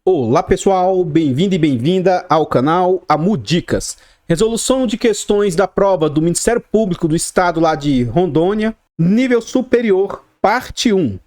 Olá pessoal, bem-vindo e bem-vinda ao canal AmuDicas. Resolução de questões da prova do Ministério Público do Estado lá de Rondônia, nível superior, parte 1.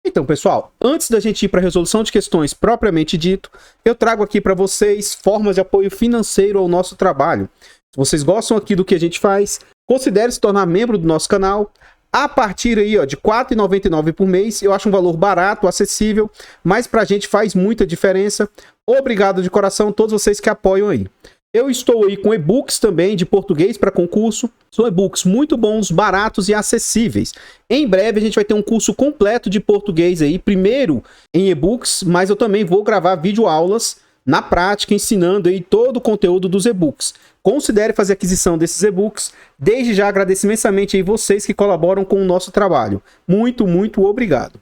Então pessoal, antes da gente ir para a resolução de questões propriamente dito, eu trago aqui para vocês formas de apoio financeiro ao nosso trabalho. Se vocês gostam aqui do que a gente faz, considere se tornar membro do nosso canal. A partir aí, ó, de R$ 4,99 por mês, eu acho um valor barato, acessível, mas pra gente faz muita diferença. Obrigado de coração a todos vocês que apoiam aí. Eu estou aí com e-books também de português para concurso. São e-books muito bons, baratos e acessíveis. Em breve a gente vai ter um curso completo de português aí, primeiro em e-books, mas eu também vou gravar videoaulas na prática, ensinando aí todo o conteúdo dos e-books. Considere fazer aquisição desses e-books. Desde já agradeço imensamente aí vocês que colaboram com o nosso trabalho. Muito, muito obrigado.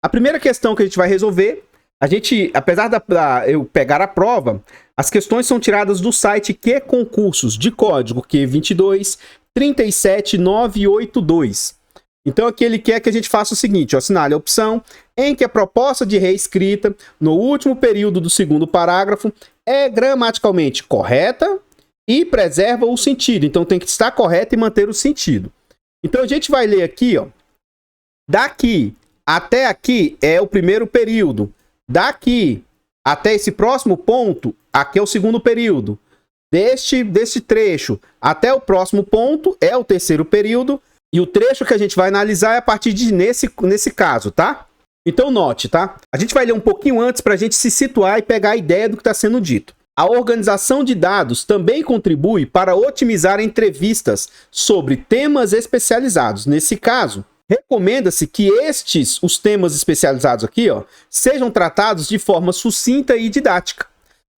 A primeira questão que a gente vai resolver, apesar eu pegar a prova, as questões são tiradas do site QConcursos, de código Q22 37982. Então aqui ele quer que a gente faça o seguinte, ó, assinale a opção em que a proposta de reescrita no último período do segundo parágrafo é gramaticalmente correta e preserva o sentido. Então tem que estar correta e manter o sentido. Então a gente vai ler aqui, ó. Daqui até aqui é o primeiro período. Daqui até esse próximo ponto, aqui é o segundo período. Deste trecho até o próximo ponto é o terceiro período. E o trecho que a gente vai analisar é a partir de nesse caso, tá? Então note, tá? A gente vai ler um pouquinho antes para a gente se situar e pegar a ideia do que está sendo dito. A organização de dados também contribui para otimizar entrevistas sobre temas especializados. Nesse caso, recomenda-se que os temas especializados aqui, ó, sejam tratados de forma sucinta e didática.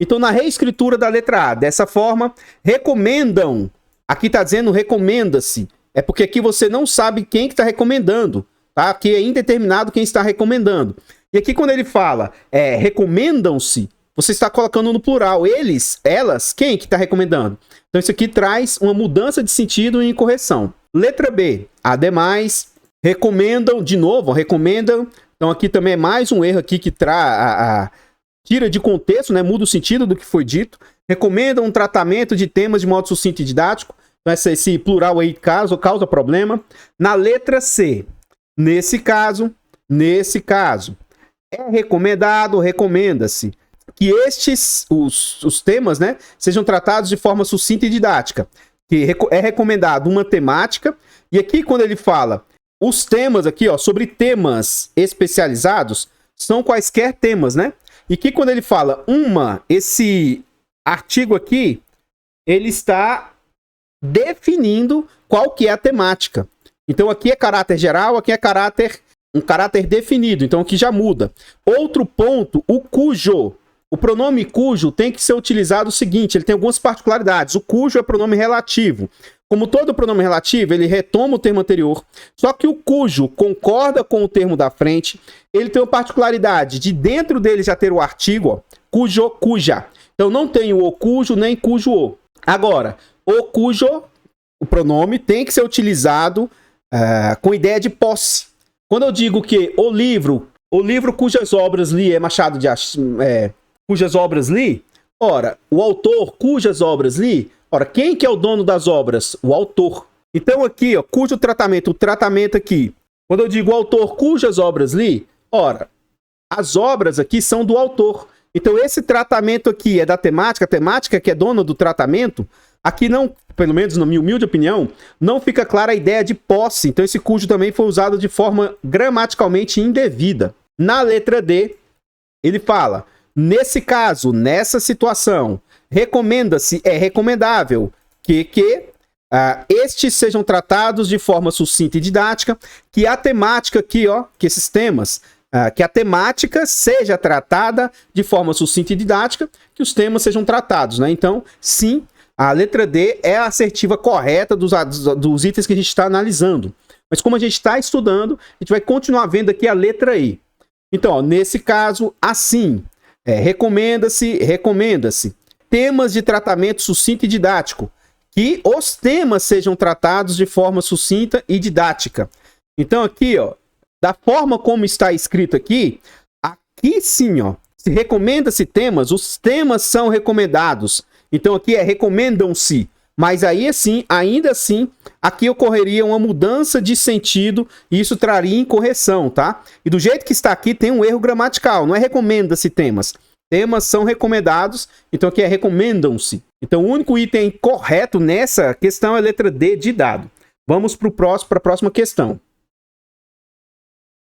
Então, na reescritura da letra A, dessa forma, recomendam. Aqui está dizendo recomenda-se. É porque aqui você não sabe quem que está recomendando, tá? Aqui é indeterminado quem está recomendando. E aqui quando ele fala recomendam-se, você está colocando no plural. Eles, elas, quem que está recomendando? Então isso aqui traz uma mudança de sentido e incorreção. Letra B, ademais, recomendam, de novo, recomendam. Então aqui também é mais um erro aqui que tira de contexto, né? Muda o sentido do que foi dito. Recomendam um tratamento de temas de modo sucinto e didático. Esse plural aí causa problema. Na letra C, nesse caso, é recomendado, recomenda-se que os temas, né, sejam tratados de forma sucinta e didática. Que é recomendado uma temática. E aqui quando ele fala os temas aqui, ó, sobre temas especializados, são quaisquer temas, né? E aqui quando ele fala esse artigo aqui, ele está definindo qual que é a temática. Então aqui é caráter geral, aqui é um caráter definido, então aqui já muda. Outro ponto, o cujo. O pronome cujo tem que ser utilizado o seguinte, ele tem algumas particularidades. O cujo é pronome relativo. Como todo pronome relativo, ele retoma o termo anterior, só que o cujo concorda com o termo da frente. Ele tem uma particularidade de dentro dele já ter o artigo, ó, cujo, cuja. Então não tem o cujo nem cujo o. Agora, o cujo, o pronome, tem que ser utilizado com ideia de posse. Quando eu digo que o livro cujas obras li é Machado de Assis, cujas obras li, ora, o autor cujas obras li, ora, quem que é o dono das obras? O autor. Então aqui, ó, cujo tratamento, o tratamento aqui, quando eu digo o autor cujas obras li, ora, as obras aqui são do autor. Então esse tratamento aqui é da temática, a temática que é dona do tratamento. Aqui não, pelo menos na minha humilde opinião, não fica clara a ideia de posse. Então esse cujo também foi usado de forma gramaticalmente indevida. Na letra D, ele fala, nesse caso, nessa situação, recomenda-se, é recomendável que estes sejam tratados de forma sucinta e didática, que a temática aqui, ó, que esses temas, que a temática seja tratada de forma sucinta e didática, que os temas sejam tratados, né? Então, sim, a letra D é a assertiva correta dos itens que a gente está analisando. Mas como a gente está estudando, a gente vai continuar vendo aqui a letra E. Então, ó, nesse caso, assim, recomenda-se temas de tratamento sucinto e didático. Que os temas sejam tratados de forma sucinta e didática. Então aqui, ó, da forma como está escrito aqui, a aqui sim, ó, se recomenda-se temas, os temas são recomendados. Então aqui é recomendam-se. Mas aí assim, ainda assim, aqui ocorreria uma mudança de sentido e isso traria incorreção, tá? E do jeito que está aqui tem um erro gramatical, não é recomenda-se temas. Temas são recomendados, então aqui é recomendam-se. Então o único item correto nessa questão é a letra D de dado. Vamos para a próxima questão.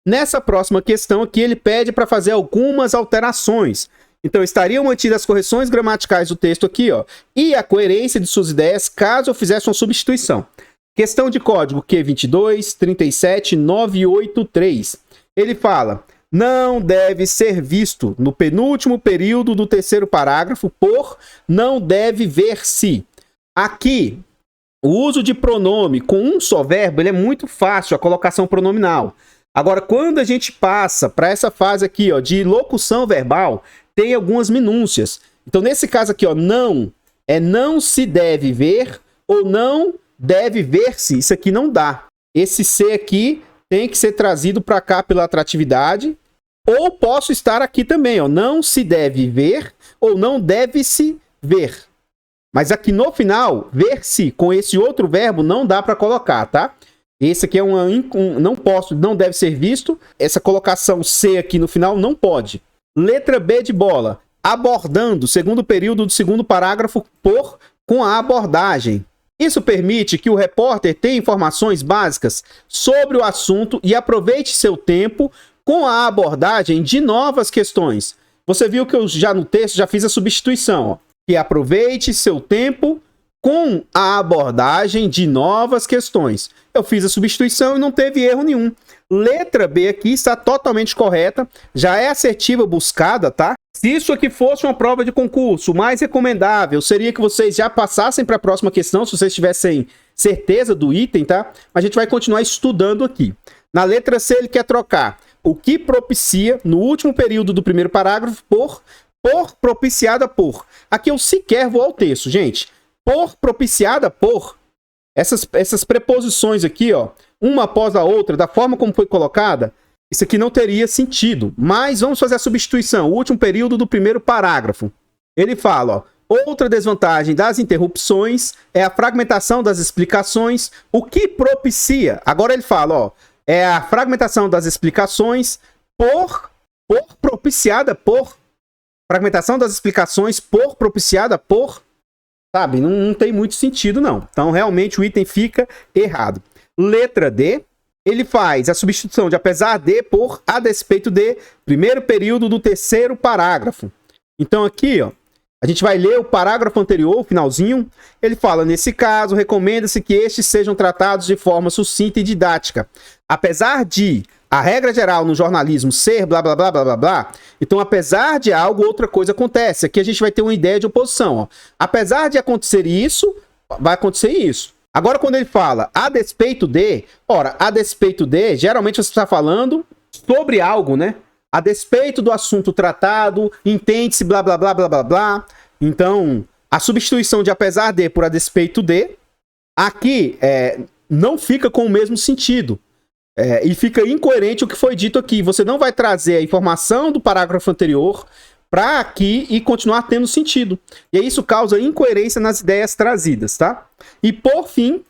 Nessa próxima questão aqui ele pede para fazer algumas alterações. Então, estariam mantidas as correções gramaticais do texto aqui, ó, e a coerência de suas ideias caso eu fizesse uma substituição. Questão de código Q22 37 983. Ele fala: não deve ser visto no penúltimo período do terceiro parágrafo por não deve ver-se. Aqui, o uso de pronome com um só verbo ele é muito fácil, a colocação pronominal. Agora, quando a gente passa para essa fase aqui, ó, de locução verbal, tem algumas minúcias. Então, nesse caso aqui, ó, não se deve ver ou não deve ver-se. Isso aqui não dá. Esse C aqui tem que ser trazido para cá pela atratividade. Ou posso estar aqui também, ó, não se deve ver ou não deve se ver. Mas aqui no final, ver-se com esse outro verbo não dá para colocar, tá? Esse aqui é não deve ser visto. Essa colocação C aqui no final não pode. Letra B de bola. Abordando, segundo período do segundo parágrafo com a abordagem. Isso permite que o repórter tenha informações básicas sobre o assunto e aproveite seu tempo com a abordagem de novas questões. Você viu que eu já no texto já fiz a substituição, ó, que aproveite seu tempo com a abordagem de novas questões. Eu fiz a substituição e não teve erro nenhum. Letra B aqui está totalmente correta, já é assertiva buscada, tá? Se isso aqui fosse uma prova de concurso, o mais recomendável seria que vocês já passassem para a próxima questão, se vocês tivessem certeza do item, tá? A gente vai continuar estudando aqui. Na letra C ele quer trocar o que propicia, no último período do primeiro parágrafo, por propiciada por. Aqui eu sequer vou ao texto, gente. Por propiciada por. Essas preposições aqui, ó, uma após a outra, da forma como foi colocada, isso aqui não teria sentido. Mas vamos fazer a substituição. O último período do primeiro parágrafo. Ele fala, ó, outra desvantagem das interrupções é a fragmentação das explicações. O que propicia? Agora ele fala, ó, é a fragmentação das explicações propiciada por. Fragmentação das explicações propiciada por. Sabe, não tem muito sentido, não. Então, realmente, o item fica errado. Letra D, ele faz a substituição de apesar de por a despeito de, primeiro período do terceiro parágrafo. Então, aqui, ó, a gente vai ler o parágrafo anterior, o finalzinho. Ele fala, nesse caso, recomenda-se que estes sejam tratados de forma sucinta e didática. Apesar de a regra geral no jornalismo ser blá, blá, blá, blá, blá, blá, então, apesar de algo, outra coisa acontece. Aqui a gente vai ter uma ideia de oposição, ó. Apesar de acontecer isso, vai acontecer isso. Agora, quando ele fala a despeito de, ora, a despeito de, geralmente você está falando sobre algo, né? A despeito do assunto tratado, entende-se, blá, blá, blá, blá, blá, blá. Então, a substituição de apesar de por a despeito de, aqui não fica com o mesmo sentido. E fica incoerente o que foi dito aqui. Você não vai trazer a informação do parágrafo anterior para aqui e continuar tendo sentido. E isso causa incoerência nas ideias trazidas, tá? E por fim,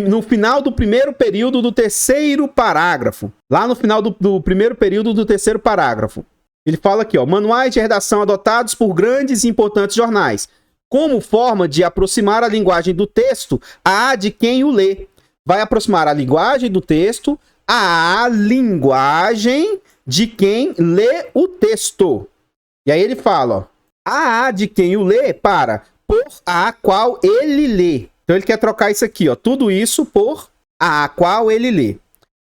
no final do primeiro período do terceiro parágrafo, lá no final do primeiro período do terceiro parágrafo, ele fala aqui, ó, manuais de redação adotados por grandes e importantes jornais, como forma de aproximar a linguagem do texto à de quem o lê. Vai aproximar a linguagem do texto à linguagem de quem lê o texto. E aí ele fala, ó, a de quem o lê para por a qual ele lê. Então ele quer trocar isso aqui, ó, tudo isso por a qual ele lê.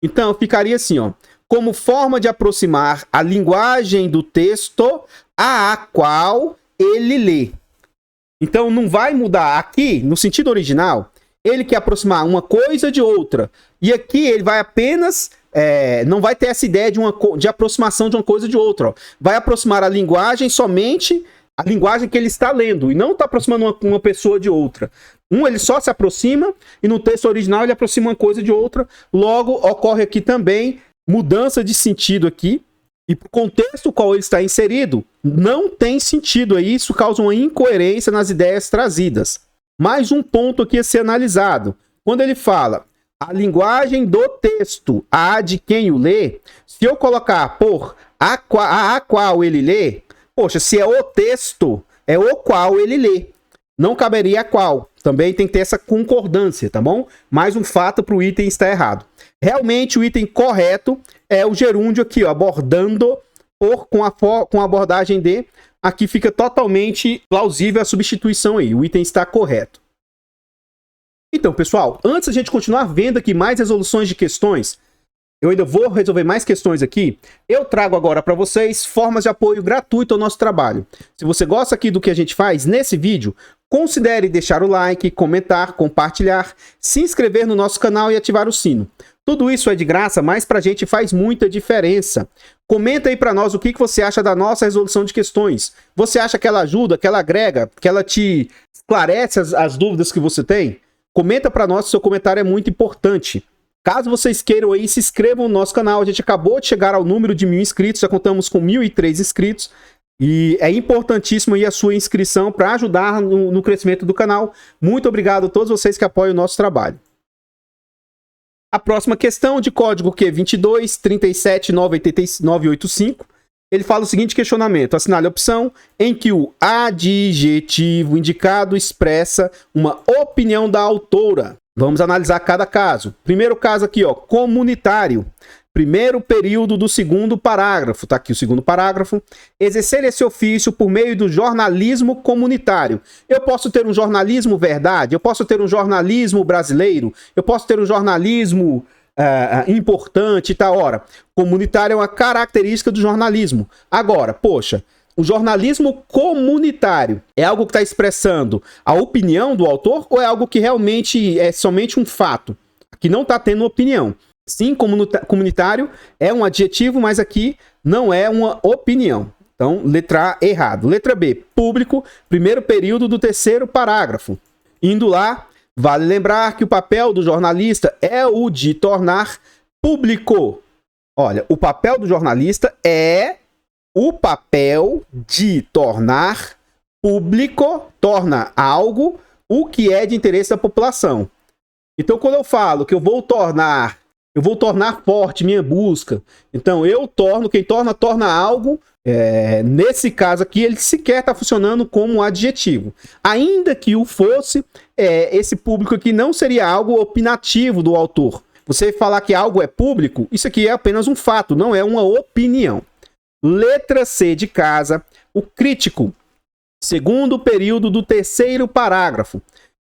Então ficaria assim, ó, como forma de aproximar a linguagem do texto à qual ele lê. Então não vai mudar aqui, no sentido original, ele quer aproximar uma coisa de outra. E aqui ele vai apenas... não vai ter essa ideia de aproximação de uma coisa de outra. Ó. Vai aproximar a linguagem somente a linguagem que ele está lendo. E não está aproximando uma pessoa de outra. Ele só se aproxima e no texto original ele aproxima uma coisa de outra. Logo, ocorre aqui também mudança de sentido aqui. e para o contexto no qual ele está inserido, não tem sentido. Aí isso causa uma incoerência nas ideias trazidas. Mais um ponto aqui a ser analisado. Quando ele fala a linguagem do texto, a de quem o lê, se eu colocar por a qual ele lê, poxa, se é o texto, é o qual ele lê. Não caberia a qual. Também tem que ter essa concordância, tá bom? Mais um fato para o item estar errado. Realmente o item correto é o gerúndio aqui, ó, abordando com a abordagem de. Aqui fica totalmente plausível a substituição aí. O item está correto. Então, pessoal, antes da gente continuar vendo aqui mais resoluções de questões, eu ainda vou resolver mais questões aqui. Eu trago agora para vocês formas de apoio gratuito ao nosso trabalho. Se você gosta aqui do que a gente faz nesse vídeo, considere deixar o like, comentar, compartilhar, se inscrever no nosso canal e ativar o sino. Tudo isso é de graça, mas pra gente faz muita diferença. Comenta aí pra nós o que você acha da nossa resolução de questões. Você acha que ela ajuda, que ela agrega, que ela te esclarece as dúvidas que você tem? Comenta pra nós, seu comentário é muito importante. Caso vocês queiram aí, se inscrevam no nosso canal. A gente acabou de chegar ao número de 1000 inscritos, já contamos com 1003 inscritos. E é importantíssimo aí a sua inscrição para ajudar no crescimento do canal. Muito obrigado a todos vocês que apoiam o nosso trabalho. A próxima questão de código Q22 37985, ele fala o seguinte questionamento: assinale a opção em que o adjetivo indicado expressa uma opinião da autora. Vamos analisar cada caso. Primeiro caso aqui, ó, comunitário. Primeiro período do segundo parágrafo, tá aqui o segundo parágrafo. Exercer esse ofício por meio do jornalismo comunitário. Eu posso ter um jornalismo verdade, eu posso ter um jornalismo brasileiro, eu posso ter um jornalismo importante e tal. Ora, comunitário é uma característica do jornalismo. Agora, poxa, o jornalismo comunitário é algo que está expressando a opinião do autor ou é algo que realmente é somente um fato, que não está tendo opinião? Sim, comunitário é um adjetivo, mas aqui não é uma opinião. Então, letra A, errado. Letra B, público, primeiro período do terceiro parágrafo. Indo lá, vale lembrar que o papel do jornalista é o de tornar público. Olha, o papel do jornalista é o papel de tornar público, torna algo o que é de interesse da população. Então, quando eu falo que eu vou tornar forte minha busca, então quem torna algo, nesse caso aqui, ele sequer está funcionando como um adjetivo. Ainda que o fosse, esse público aqui não seria algo opinativo do autor. Você falar que algo é público, isso aqui é apenas um fato, não é uma opinião. Letra C de casa, o crítico. Segundo período do terceiro parágrafo.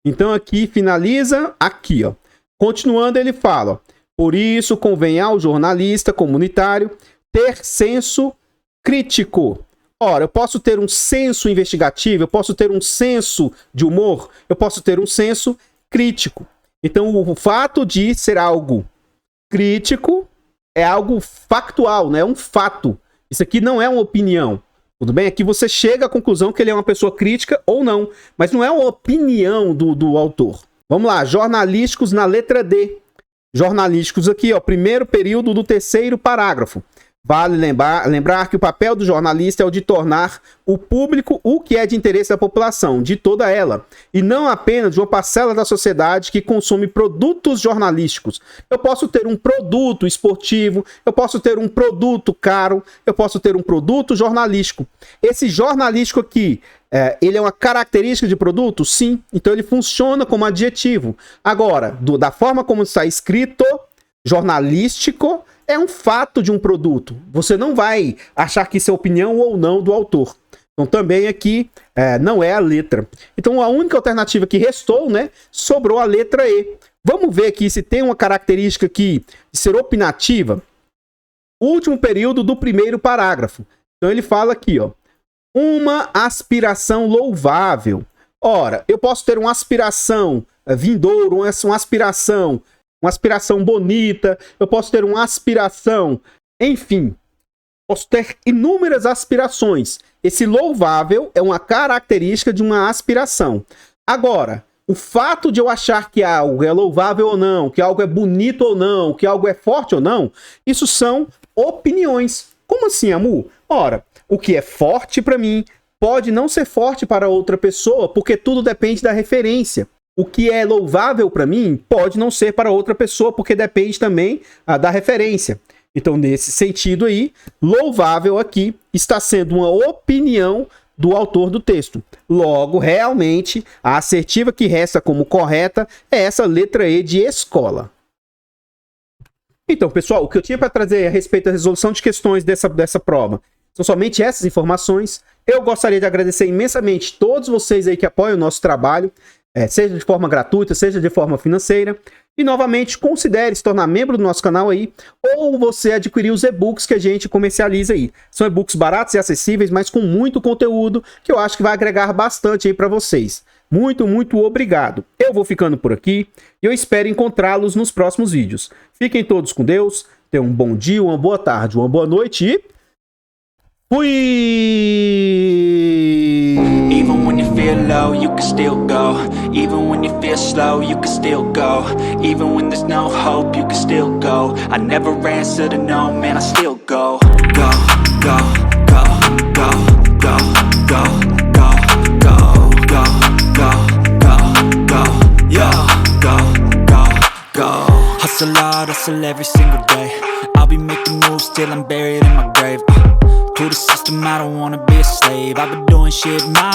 Então aqui finaliza aqui, ó. Continuando, ele fala, ó, por isso convém ao jornalista comunitário ter senso crítico. Ora, eu posso ter um senso investigativo, eu posso ter um senso de humor, eu posso ter um senso crítico. Então, o fato de ser algo crítico é algo factual, né? É um fato. Isso aqui não é uma opinião. Tudo bem? Aqui você chega à conclusão que ele é uma pessoa crítica ou não, mas não é uma opinião do autor. Vamos lá, jornalísticos na letra D. Jornalísticos aqui, ó, primeiro período do terceiro parágrafo. Vale lembrar que o papel do jornalista é o de tornar o público o que é de interesse da população, de toda ela, e não apenas de uma parcela da sociedade que consome produtos jornalísticos. Eu posso ter um produto esportivo, eu posso ter um produto caro, eu posso ter um produto jornalístico. Esse jornalístico aqui, ele é uma característica de produto? Sim, então ele funciona como adjetivo. Agora, da forma como está escrito, jornalístico é um fato de um produto. Você não vai achar que isso é opinião ou não do autor. Então também aqui não é a letra. Então a única alternativa que restou, né, sobrou a letra E. Vamos ver aqui se tem uma característica aqui de ser opinativa. Último período do primeiro parágrafo. Então ele fala aqui, ó, uma aspiração louvável. Ora, eu posso ter uma aspiração vindouro, uma aspiração bonita, eu posso ter uma aspiração, enfim, posso ter inúmeras aspirações. Esse louvável é uma característica de uma aspiração. Agora, o fato de eu achar que algo é louvável ou não, que algo é bonito ou não, que algo é forte ou não, isso são opiniões. Como assim, Amu? Ora, o que é forte para mim pode não ser forte para outra pessoa, porque tudo depende da referência. O que é louvável para mim pode não ser para outra pessoa, porque depende também da referência. Então, nesse sentido aí, louvável aqui está sendo uma opinião do autor do texto. Logo, realmente, a assertiva que resta como correta é essa letra E de escola. Então, pessoal, o que eu tinha para trazer a respeito da resolução de questões dessa prova são somente essas informações. Eu gostaria de agradecer imensamente todos vocês aí que apoiam o nosso trabalho, seja de forma gratuita, seja de forma financeira. E, novamente, considere se tornar membro do nosso canal aí, ou você adquirir os e-books que a gente comercializa aí. São e-books baratos e acessíveis, mas com muito conteúdo, que eu acho que vai agregar bastante aí para vocês. Muito, muito obrigado. Eu vou ficando por aqui e eu espero encontrá-los nos próximos vídeos. Fiquem todos com Deus, tenham um bom dia, uma boa tarde, uma boa noite e... fui! Even when you feel low, you can still go. Even when you feel slow, you can still go. Even when there's no hope, you can still go. I never answer to no, man, I still go. Go, go, go, go, go, go, go, go, go, go, go, go, yeah, go, go, go. Hustle hard, hustle every single day. I'll be making moves till I'm buried in my grave. To the system, I don't wanna be a slave. I've been doing shit my